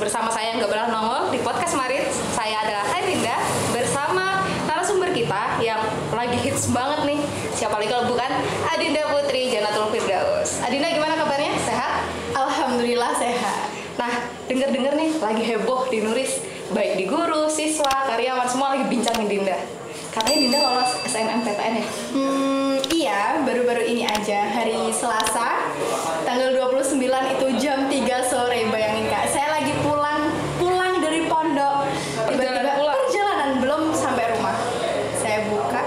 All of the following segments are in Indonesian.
Bersama saya yang gak pernah nongol di podcast Marit. Saya adalah Adinda bersama narasumber kita yang lagi hits banget nih. Siapa lagi kalau bukan Adinda Putri Jannatul Firdaus. Adinda gimana kabarnya? Sehat? Alhamdulillah sehat. Nah, denger-denger nih lagi heboh di Nuris. Baik di guru, siswa, karyawan, semua lagi bincangin Dinda. Katanya Dinda lolos SNMPTN ya? Iya, baru-baru ini aja, hari Selasa tanggal 29 itu jam 3 sore. Bayangin Kak, saya lagi pulang dari pondok. Tiba-tiba perjalanan belum sampai rumah. Saya buka,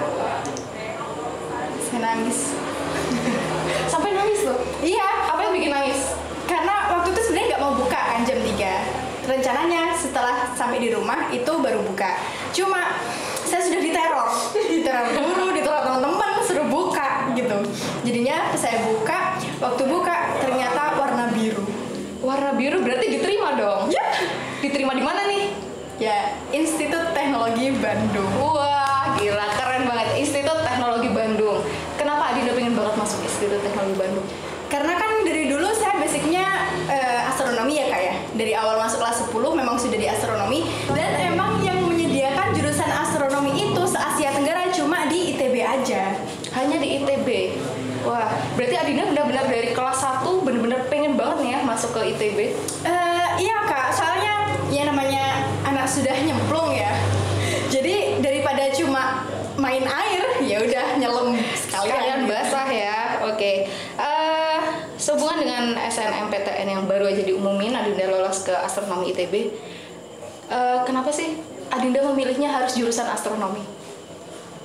saya nangis. Sampai nangis loh? Iya. Apa yang bikin nangis? Karena waktu itu sebenarnya nggak mau buka kan jam 3. Rencananya setelah sampai di rumah itu baru buka. Cuma saya sudah diteror guru, diteror teman-teman, suruh buka gitu. Jadinya saya buka, waktu buka ternyata warna biru. Warna biru berarti diterima dong? Ya. Diterima di mana nih? Ya, Institut Teknologi Bandung. Wah, gila, keren banget. Institut Teknologi Bandung. Kenapa Adinda pengen banget masuk Institut Teknologi Bandung? Karena kan dari dulu saya basicnya astronomi ya Kak ya. Dari awal masuk kelas 10 memang sudah di astronomi. Dan emang yang menyediakan jurusan astronomi itu se-Asia Tenggara cuma di ITB aja. Hanya di ITB? Wah, berarti Adinda benar-benar dari kelas 1 benar-benar pengen banget nih ya masuk ke ITB? Iya Kak, soalnya ya namanya anak sudah nyemplung ya. Jadi daripada cuma main air, ya udah nyelem sekalian basah ya. Oke. Sehubungan dengan SNMPTN yang baru aja diumumin, Adinda lolos ke astronomi ITB. Kenapa sih Adinda memilihnya harus jurusan astronomi?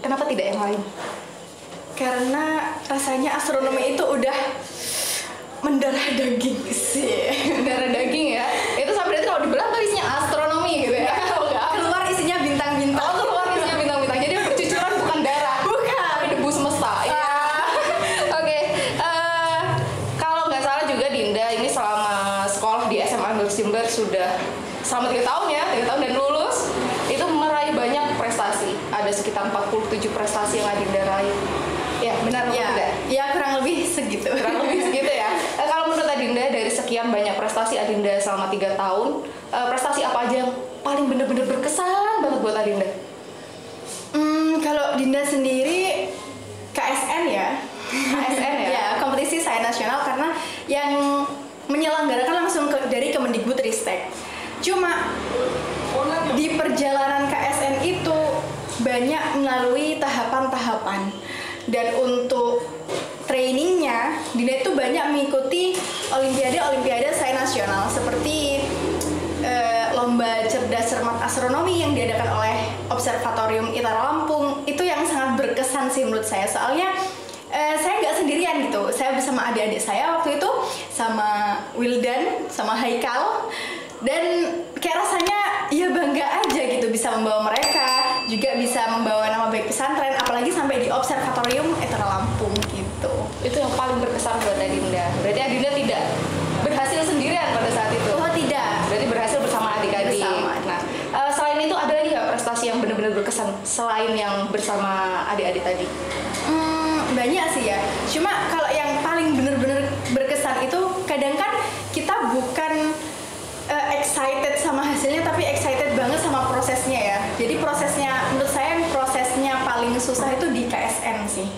Kenapa tidak yang lain? Karena rasanya astronomi itu udah mendarah daging sih. Mendarah daging ya? Itu sampai berarti kalau dibelah tuh isinya astronomi gitu ya? Keluar isinya bintang-bintang. Oh, keluar isinya bintang-bintang. Jadi yang bercucuran bukan darah. Bukan. Tapi debu semesta. Ya. Oke. Kalau nggak salah juga Dinda ini selama sekolah di SMA Negeri Jember sudah selama 3 tahun ya, 3 tahun dan lulus. Itu meraih banyak prestasi. Ada sekitar 47 prestasi yang Adinda raih. Ya, benar atau tidak? Ya, kurang lebih segitu. Kurang lebih segitu ya. Kalau menurut Adinda, dari sekian banyak prestasi Adinda selama 3 tahun, prestasi apa aja yang paling benar-benar berkesan banget buat Adinda? Kalau Dinda sendiri KSN ya. KSN ya? Ya, kompetisi sains nasional, karena yang menyelenggarakan langsung dari Kemendikbudristek. Cuma di perjalanan KSN itu banyak melalui tahapan-tahapan. Dan untuk trainingnya, Dinda itu banyak mengikuti olimpiade sains nasional seperti lomba cerdas cermat astronomi yang diadakan oleh Observatorium ITERA Lampung. Itu yang sangat berkesan sih menurut saya, soalnya saya nggak sendirian gitu. Saya bersama adik-adik saya waktu itu, sama Wildan, sama Haikal, dan kayak rasanya ya bangga aja gitu bisa membawa mereka, juga bisa membawa nama baik pesantren, apalagi sampai di Observatorium ITERA Lampung gitu. Itu yang paling berkesan buat Adinda. Berarti Adinda tidak berhasil sendirian pada saat itu? Oh tidak. Berarti berhasil bersama adik-adik. Bersama. Nah, selain itu ada lagi nggak prestasi yang benar-benar berkesan selain yang bersama adik-adik tadi? Banyak sih ya. Cuma kalau yang paling benar-benar berkesan itu kadang kan kita bukan excited sama hasilnya, tapi excited banget sama prosesnya ya. Jadi prosesnya, menurut saya prosesnya paling susah itu di KSN sih.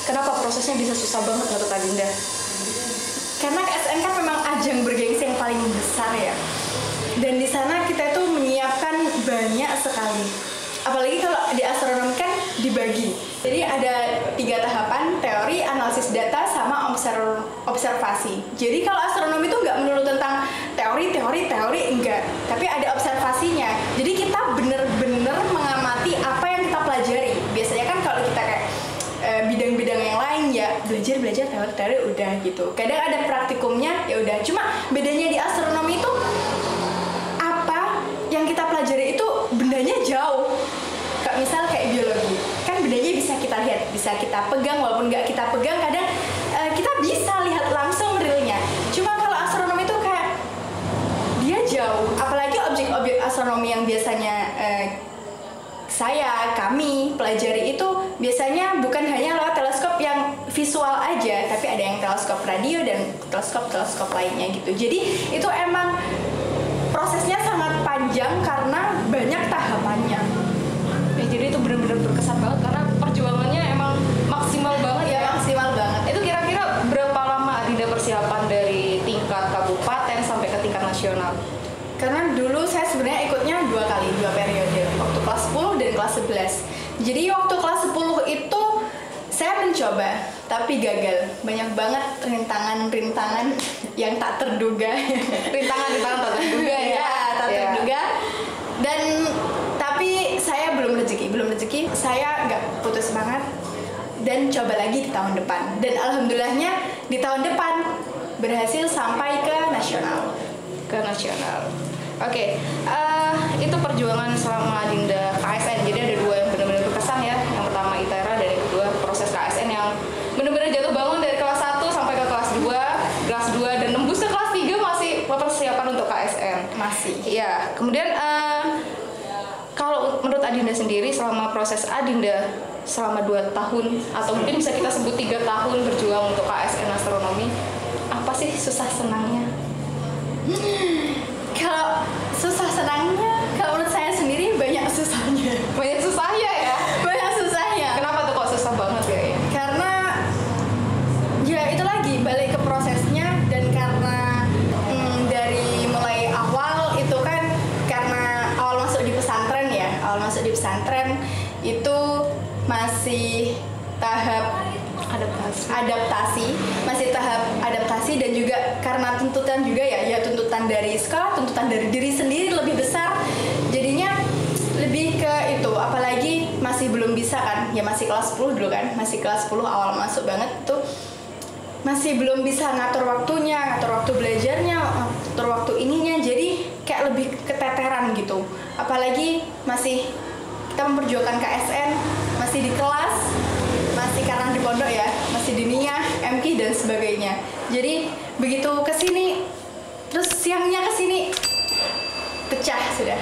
Kenapa prosesnya bisa susah banget menurut Adinda? Karena KSN kan memang ajang bergengsi yang paling besar ya. Dan di sana kita itu menyiapkan banyak sekali. Apalagi kalau di astronomi kan dibagi. Jadi ada 3 tahapan, teori, analisis data, sama observasi. Jadi kalau astronomi itu nggak melulu tentang teori, enggak. Tapi ada observasinya. Jadi kita bener-bener mengamati apa yang kita pelajari. Biasanya kan kalau kita kayak bidang-bidang yang lain ya belajar teori udah gitu. Kadang ada praktikumnya ya udah. Cuma bedanya di astronomi itu apa yang kita pelajari itu bendanya jauh. Misal kayak biologi, kan bendanya bisa kita lihat, bisa kita pegang, walaupun nggak kita pegang, kadang kita bisa lihat langsung realnya. Cuma kalau astronomi itu kayak dia jauh, apalagi objek-objek astronomi yang biasanya kami pelajari itu biasanya bukan hanya lewat teleskop yang visual aja, tapi ada yang teleskop radio dan teleskop lainnya gitu. Jadi itu emang prosesnya sangat panjang karena banyak tahapannya. Ya, jadi itu benar-benar berkesan banget karena perjuangannya emang maksimal banget ya. Maksimal banget. Itu kira-kira berapa lama Adinda persiapan dari tingkat kabupaten sampai ke tingkat nasional? Karena dulu saya sebenarnya ikutnya 2 periode, waktu kelas 10 dan kelas 11. Jadi waktu kelas 10 itu saya mencoba, tapi gagal. Banyak banget rintangan yang tak terduga. Rintangan tak terduga ya. Tak terduga. Dan tapi saya belum rezeki, saya nggak putus semangat dan coba lagi di tahun depan. Dan alhamdulillahnya di tahun depan berhasil sampai ke nasional. Oke, itu perjuangan selama Adinda KSN. Jadi ada 2 yang benar-benar berkesan ya. Yang pertama ITERA dan yang kedua proses KSN yang benar-benar jatuh bangun dari kelas 1 sampai ke kelas 2 dan nembus ke kelas 3 masih persiapan untuk KSN. Masih. Iya, kemudian kalau menurut Adinda sendiri selama proses Adinda selama 2 tahun atau mungkin bisa kita sebut 3 tahun berjuang untuk KSN astronomi, apa sih susah senangnya? Kalau susah senangnya, kalau menurut saya sendiri banyak susahnya. Banyak susahnya ya? Banyak susahnya. Kenapa tuh kok susah banget ya? Karena ya itu lagi balik ke prosesnya, dan karena dari mulai awal itu kan karena awal masuk di pesantren itu masih tahap adaptasi dan juga karena tuntutan juga ya tuntutan dari sekolah, tuntutan dari diri sendiri lebih besar, jadinya lebih ke itu. Apalagi masih belum bisa kan, ya masih kelas 10 dulu kan, masih kelas 10 awal masuk banget tuh, masih belum bisa ngatur waktunya, ngatur waktu belajarnya, ngatur waktu ininya, jadi kayak lebih keteteran gitu. Apalagi masih kita memperjuangkan KSN, masih di kelas, masih karena di pondok ya, masih di NIA, MK dan sebagainya. Jadi begitu kesini, terus siangnya kesini pecah sudah.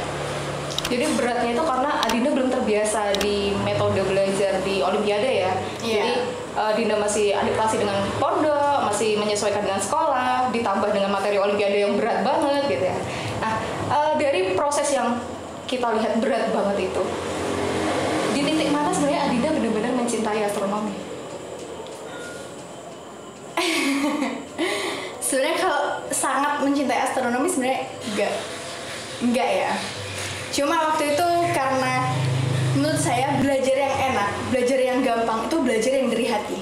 Jadi beratnya itu karena Adinda belum terbiasa di metode belajar di Olimpiade ya. Jadi Dinda masih adaptasi dengan pondok, masih menyesuaikan dengan sekolah, ditambah dengan materi Olimpiade yang berat banget gitu ya. Nah, dari proses yang kita lihat berat banget itu, di titik mana sebenarnya Adinda benar-benar mencintai astronomi? Sebenarnya kalau sangat mencintai astronomi sebenarnya enggak ya. Cuma waktu itu karena menurut saya belajar yang enak, belajar yang gampang itu belajar yang dari hati.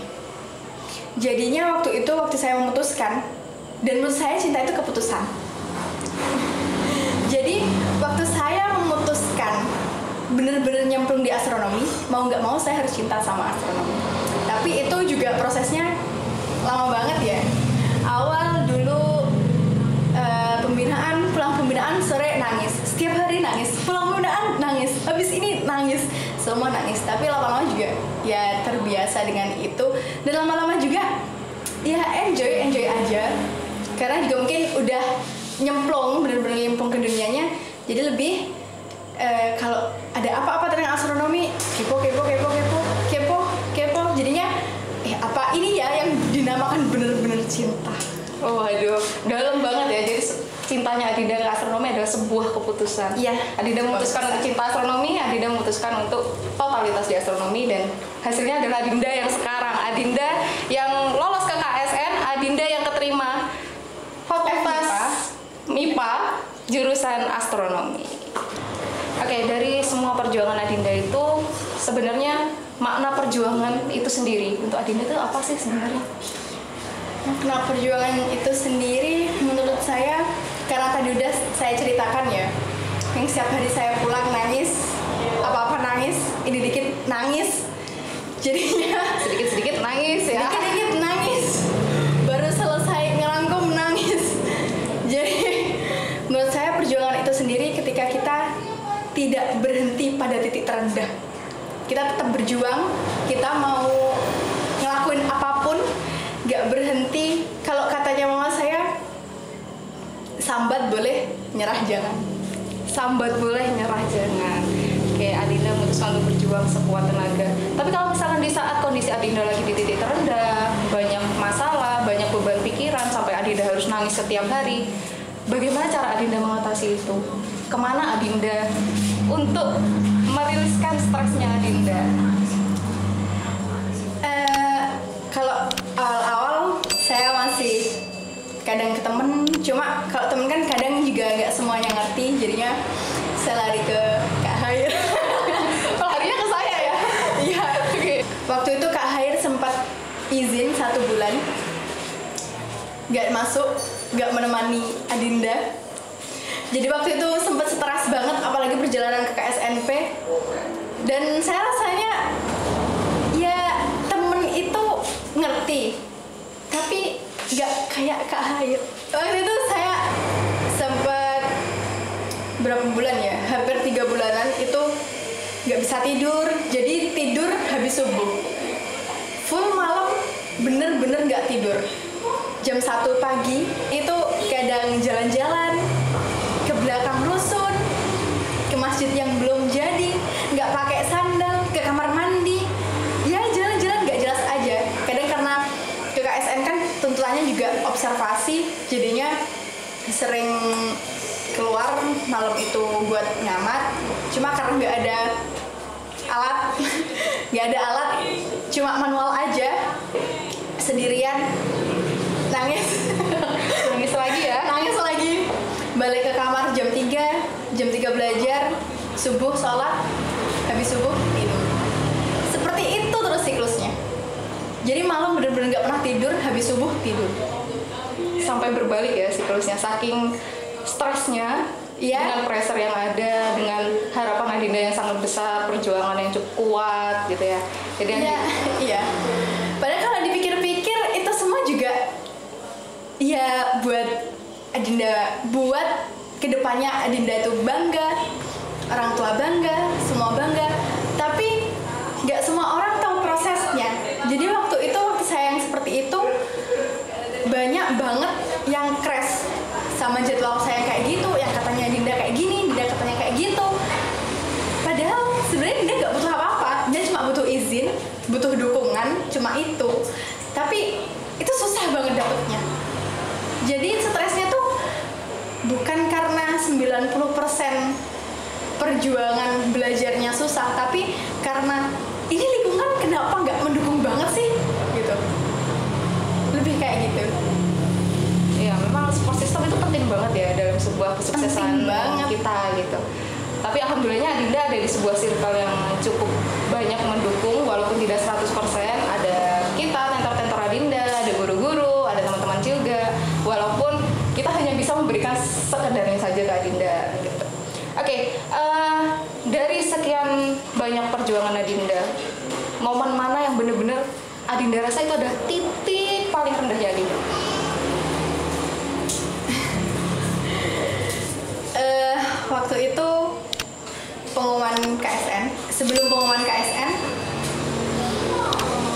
Jadinya waktu saya memutuskan, dan menurut saya cinta itu keputusan. Jadi waktu saya memutuskan bener-bener nyemplung di astronomi, mau nggak mau saya harus cinta sama astronomi. Tapi itu juga prosesnya lama banget ya. Awal dulu pulang pembinaan sore nangis, setiap hari nangis, pulang pembinaan nangis, habis ini nangis, semua nangis. Tapi lama-lama juga ya terbiasa dengan itu, dan lama-lama juga ya enjoy aja, karena juga mungkin udah bener-bener nyemplung ke dunianya, jadi lebih kalau ada apa-apa tentang astronomi kepo, jadinya apa ini ya yang dinamakan bener-bener cinta. Oh waduh, dalam banget ya. Jadi cintanya Adinda ke astronomi adalah sebuah keputusan. Iya. Adinda memutuskan untuk cinta astronomi, Adinda memutuskan untuk totalitas di astronomi, dan hasilnya adalah Adinda yang sekarang, Adinda yang lolos ke KSN, Adinda yang keterima Fakultas MIPA jurusan astronomi. Oke, dari semua perjuangan Adinda itu sebenarnya makna perjuangan itu sendiri untuk Adinda itu apa sih sebenarnya? Makna perjuangan itu sendiri menurut saya, karena tadi udah saya ceritakan ya, yang setiap hari saya pulang nangis, apa-apa nangis, ini dikit nangis, jadinya Sedikit-sedikit nangis ya. dikit-dikit nangis, baru selesai ngerangkum nangis. Jadi menurut saya perjuangan itu sendiri ketika kita tidak berhenti pada titik terendah, kita tetap berjuang, kita mau ngelakuin apapun, gak berhenti. Kalau katanya mama saya, sambat boleh, nyerah jangan. Sambat boleh, nyerah jangan. Kayak Adinda memutuskan untuk berjuang sekuat tenaga. Tapi kalau misalkan di saat kondisi Adinda lagi di titik terendah, banyak masalah, banyak beban pikiran, sampai Adinda harus nangis setiap hari, bagaimana cara Adinda mengatasi itu? Kemana Adinda untuk meriliskan stresnya Adinda? Kalau awal-awal saya masih kadang ke temen, cuma kalau temen kan kadang juga nggak semuanya ngerti, jadinya saya lari ke Kak Hair. Larinya ke saya ya? Iya. Oke. Waktu itu Kak Hair sempat izin 1 bulan, nggak masuk, nggak menemani Adinda. Jadi waktu itu sempat stres banget, apalagi perjalanan ke KSNP. Dan saya rasanya ya temen itu ngerti, tapi nggak kayak Kak Hair. Waktu itu saya sempat berapa bulan ya, hampir 3 bulanan itu nggak bisa tidur. Jadi tidur habis subuh, full malam bener-bener nggak tidur. Jam 1 pagi itu kadang jalan-jalan ke belakang rusun, ke masjid yang belum jadi, nggak pakai sandal, ke kamar mandi, ya jalan-jalan nggak jelas aja. Kadang karena ke KSN kan tuntutannya juga observasi, jadinya sering keluar malam itu buat nyamat. Cuma karena nggak ada alat, nggak ada alat, cuma manual aja, sendirian, nangis. Nangis lagi ya? Nangis lagi. Balik ke kamar jam 3 belajar, subuh sholat, habis subuh tidur. Seperti itu terus siklusnya. Jadi malam bener-bener gak pernah tidur, habis subuh tidur. Sampai berbalik ya siklusnya, saking stresnya. Iya. Dengan pressure yang ada, dengan harapan Adinda yang sangat besar, perjuangan yang cukup kuat gitu ya. Jadi Iya, iya. Padahal kalau dipikir-pikir itu semua juga ya buat Adinda, buat kedepannya Adinda tuh bangga, orang tua bangga, semua bangga. Tapi nggak semua orang tahu prosesnya. Jadi waktu saya yang seperti itu, banyak banget yang crash sama jadwal saya kayak gitu, yang katanya Dinda kayak gini, Dinda katanya kayak gitu. Padahal sebenarnya Dinda nggak butuh apa-apa, dia cuma butuh izin, butuh dukungan, cuma itu. Tapi itu susah banget dapetnya. Jadi stresnya tuh bukan karena 90% perjuangan belajarnya susah, tapi karena ini lingkungan kenapa nggak mendukung banget sih, gitu. Lebih kayak gitu. ya memang support system itu penting banget ya dalam sebuah kesuksesan kita gitu. Tapi alhamdulillahnya Adinda ada di sebuah circle yang cukup banyak mendukung, walaupun tidak 100%. Ada kita, tentor-tentor Adinda, ada guru-guru, ada teman-teman juga. Walaupun kita hanya bisa memberikan sekedarnya saja ke Adinda gitu. Oke, dari sekian banyak perjuangan Adinda, momen mana yang benar-benar Adinda rasa itu ada titik paling rendahnya Adinda? Waktu itu pengumuman KSN, sebelum pengumuman KSN,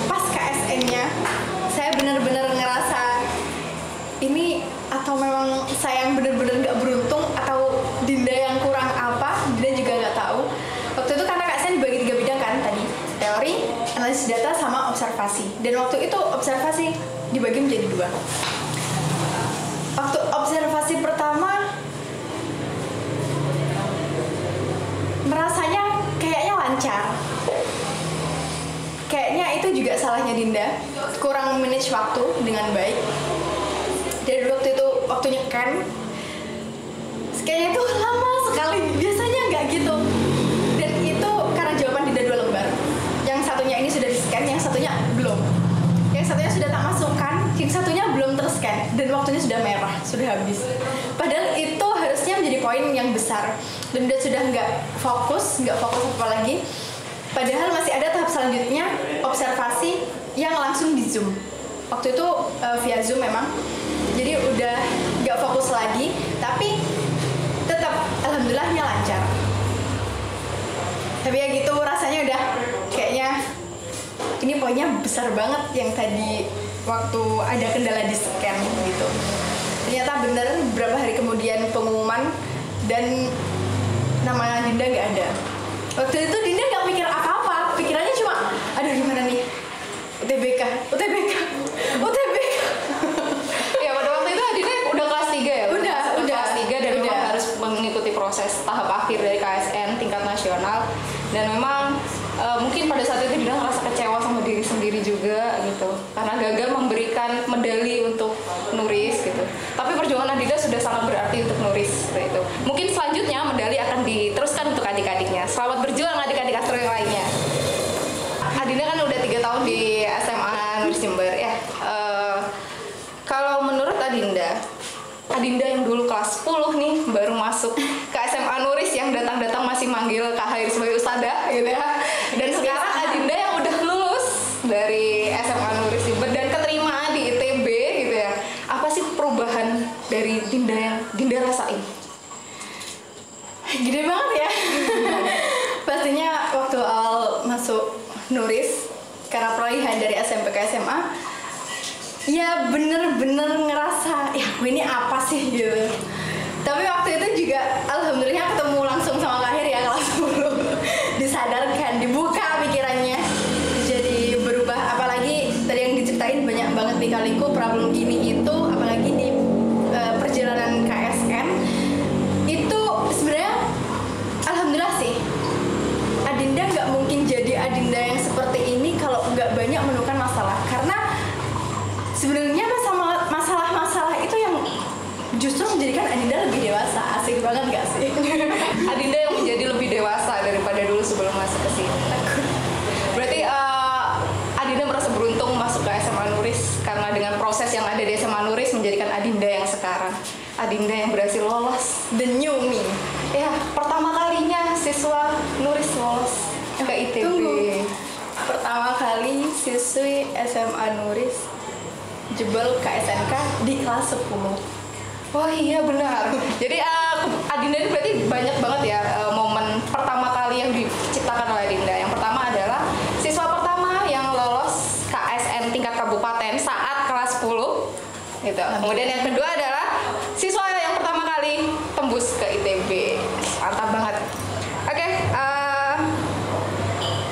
pas KSN-nya saya benar-benar ngerasa ini atau memang saya yang benar-benar nggak beruntung atau Dinda yang kurang apa, Dinda juga nggak tahu. Waktu itu karena KSN dibagi 3 bidang kan tadi, teori, analisis data, sama observasi. Dan waktu itu observasi dibagi menjadi 2. Waktu observasi pertama merasanya kayaknya lancar. Kayaknya itu juga salahnya Dinda, kurang manage waktu dengan baik. Dari waktu itu waktunya kan kayaknya itu lama sekali, biasanya nggak gitu. Dan itu karena jawaban Dinda 2 lembar, yang satunya waktunya sudah merah, sudah habis. Padahal itu harusnya menjadi poin yang besar. Dan dia sudah nggak fokus apa lagi. Padahal masih ada tahap selanjutnya, observasi yang langsung di Zoom. Waktu itu via Zoom memang. Jadi udah nggak fokus lagi, tapi tetap alhamdulillahnya lancar. Tapi ya gitu rasanya udah kayaknya ini poinnya besar banget yang tadi waktu ada kendala di scan gitu. Ternyata bener beberapa hari kemudian pengumuman dan nama Dinda nggak ada. Waktu itu Dinda nggak mikir apa-apa, pikirannya cuma aduh gimana nih UTBK. Ya pada waktu itu Dinda udah kelas 3 ya? Udah kelas 3 dan memang harus mengikuti proses tahap akhir dari KSN tingkat nasional. Dan memang mungkin pada saat itu Dinda ngerasa kecewa sama diri sendiri juga gitu, karena gagal memberikan medali untuk Nuris gitu. Tapi perjuangan Adinda sudah sangat berarti untuk Nuris seperti itu. Mungkin selanjutnya medali akan diteruskan untuk adik-adiknya. Selamat berjuang adik-adik Astro yang lainnya. Adinda kan udah 3 tahun di SMA Nuris Jember ya. Kalau menurut Adinda yang dulu kelas 10 nih baru masuk ke SMA Nuris yang datang-datang masih manggil Kak Hair sebagai Ustadzah gitu ya. Dan sekarang Adinda yang udah lulus dari SMA Nuris dan keterima di ITB gitu ya. Apa sih perubahan dari Dinda yang Dinda rasain? Gede banget ya. Pastinya waktu awal masuk Nuris karena peralihan dari SMP ke SMA, ya bener-bener ngerasa ya ini apa sih gitu. Tapi waktu itu juga alhamdulillah ketemu langsung sama Kak Hir ya kelas 10. Disadarkan, dibuka pikirannya, jadi berubah. Apalagi tadi yang diceritain banyak banget di kaliku problem gini itu, apalagi di perjalanan KSN itu sebenarnya alhamdulillah sih Adinda nggak mungkin jadi Adinda yang seperti ini kalau nggak banyak menemukan masalah. Karena sebenarnya masalah-masalah itu yang justru menjadikan Adinda lebih dewasa. Asik banget gak sih? Adinda yang menjadi lebih dewasa daripada dulu sebelum masuk ke sini. Berarti Adinda merasa beruntung masuk ke SMA Nuris karena dengan proses yang ada di SMA Nuris menjadikan Adinda yang sekarang. Adinda yang berhasil lolos The new me. Ya, pertama kalinya siswa Nuris lolos ke ITB. Tunggu. Pertama kali siswi SMA Nuris jebol KSNK di kelas 10. Oh iya benar. Jadi Adinda ini berarti banyak banget ya momen pertama kali yang diciptakan oleh Adinda. Yang pertama adalah siswa pertama yang lolos KSN tingkat kabupaten saat kelas 10 gitu. Kemudian yang kedua adalah siswa yang pertama kali tembus ke ITB. Mantap banget. Oke,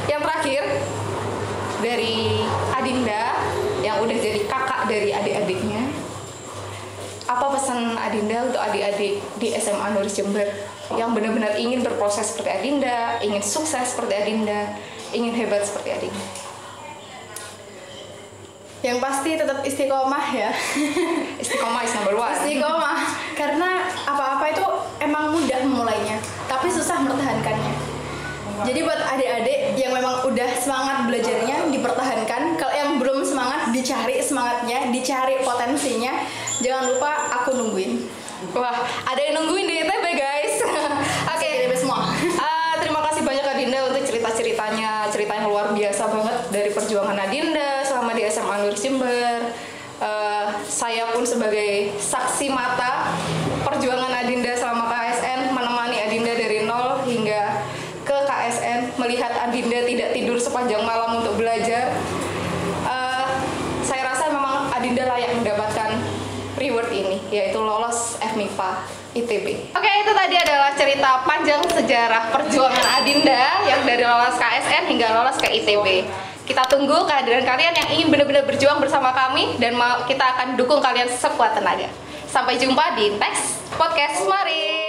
yang terakhir dari Adinda yang udah jadi kakak dari adik-adiknya, apa pesan Adinda untuk adik-adik di SMA Nuris Jember yang benar-benar ingin berproses seperti Adinda, ingin sukses seperti Adinda, ingin hebat seperti Adinda? Yang pasti tetap istiqomah ya. Istiqomah is number one. Istiqomah, karena apa-apa itu emang mudah memulainya, tapi susah mempertahankannya. Jadi buat adik-adik yang memang udah semangat belajarnya, dipertahankan. Kalau yang belum semangat, dicari semangatnya, dicari potensinya. Jangan lupa aku nungguin. Wah, ada yang nungguin di ITB guys. Oke, ITB semua. Terima kasih banyak Adinda untuk cerita-ceritanya, cerita yang luar biasa banget dari perjuangan Adinda selama di SMA Nuris Jember. Saya pun sebagai saksi mata perjuangan Adinda selama KSN, menemani Adinda dari nol hingga ke KSN, melihat Adinda tidak tidur sepanjang malam untuk belajar. Saya rasa memang Adinda layak mendapatkan reward ini, yaitu lolos FMIPA ITB. Oke, itu tadi adalah cerita panjang sejarah perjuangan Adinda yang dari lolos KSN hingga lolos ke ITB. Kita tunggu kehadiran kalian yang ingin benar-benar berjuang bersama kami, dan kita akan dukung kalian sekuat tenaga. Sampai jumpa di next podcast. Mari!